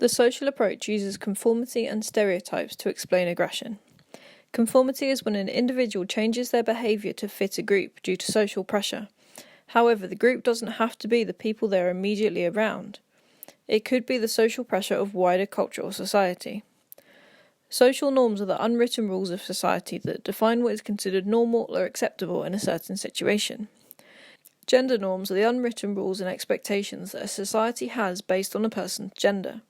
The social approach uses conformity and stereotypes to explain aggression. Conformity is when an individual changes their behaviour to fit a group due to social pressure. However, the group doesn't have to be the people they are immediately around. It could be the social pressure of wider culture or society. Social norms are the unwritten rules of society that define what is considered normal or acceptable in a certain situation. Gender norms are the unwritten rules and expectations that a society has based on a person's gender.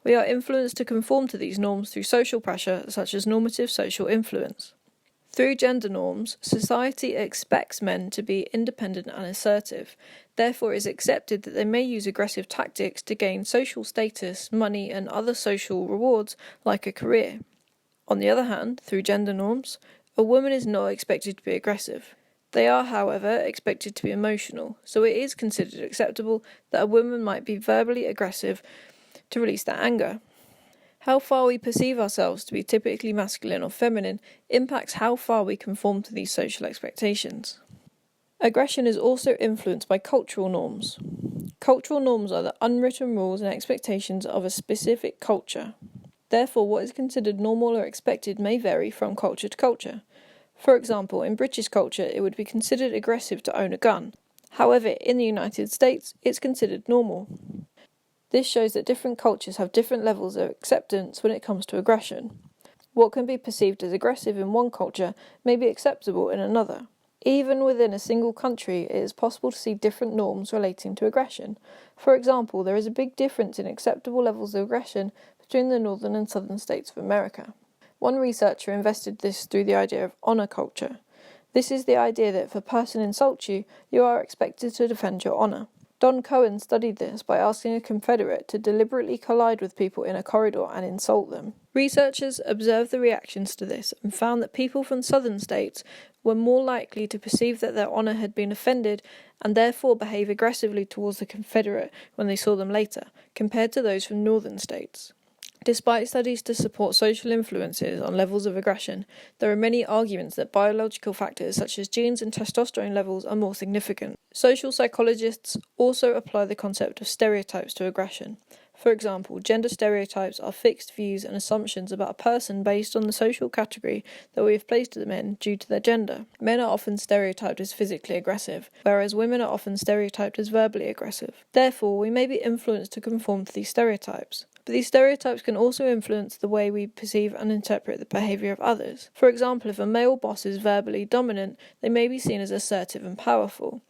We are influenced to conform to these norms through social pressure, such as normative social influence. Through gender norms, society expects men to be independent and assertive. Therefore, it is accepted that they may use aggressive tactics to gain social status, money, and other social rewards, like a career. On the other hand, through gender norms, a woman is not expected to be aggressive. They are, however, expected to be emotional, so it is considered acceptable that a woman might be verbally aggressive to release their anger. How far we perceive ourselves to be typically masculine or feminine impacts how far we conform to these social expectations. Aggression is also influenced by cultural norms. Cultural norms are the unwritten rules and expectations of a specific culture. Therefore, what is considered normal or expected may vary from culture to culture. For example, in British culture, it would be considered aggressive to own a gun. However, in the United States, it's considered normal. This shows that different cultures have different levels of acceptance when it comes to aggression. What can be perceived as aggressive in one culture may be acceptable in another. Even within a single country, it is possible to see different norms relating to aggression. For example, there is a big difference in acceptable levels of aggression between the northern and southern states of America. One researcher invested this through the idea of honor culture. This is the idea that if a person insults you, you are expected to defend your honor. Don Cohen studied this by asking a Confederate to deliberately collide with people in a corridor and insult them. Researchers observed the reactions to this and found that people from southern states were more likely to perceive that their honor had been offended and therefore behave aggressively towards the Confederate when they saw them later, compared to those from northern states. Despite studies to support social influences on levels of aggression, there are many arguments that biological factors such as genes and testosterone levels are more significant. Social psychologists also apply the concept of stereotypes to aggression. For example, gender stereotypes are fixed views and assumptions about a person based on the social category that we have placed them in due to their gender. Men are often stereotyped as physically aggressive, whereas women are often stereotyped as verbally aggressive. Therefore, we may be influenced to conform to these stereotypes. But these stereotypes can also influence the way we perceive and interpret the behaviour of others. For example, if a male boss is verbally dominant, they may be seen as assertive and powerful.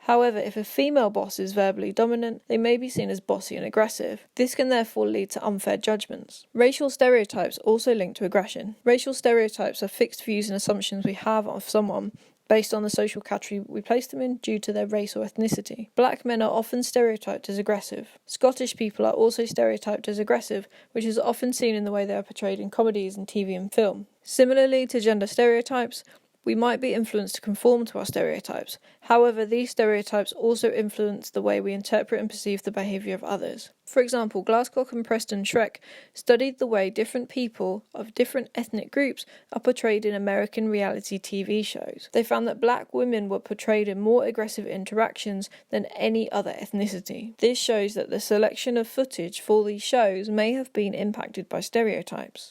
However, if a female boss is verbally dominant, they may be seen as bossy and aggressive. This can therefore lead to unfair judgments. Racial stereotypes also link to aggression. Racial stereotypes are fixed views and assumptions we have of someone based on the social category we place them in due to their race or ethnicity. Black men are often stereotyped as aggressive. Scottish people are also stereotyped as aggressive, which is often seen in the way they are portrayed in comedies and TV and film. Similarly to gender stereotypes, we might be influenced to conform to our stereotypes. However, these stereotypes also influence the way we interpret and perceive the behaviour of others. For example, Glasscock and Preston Schreck studied the way different people of different ethnic groups are portrayed in American reality TV shows. They found that black women were portrayed in more aggressive interactions than any other ethnicity. This shows that the selection of footage for these shows may have been impacted by stereotypes.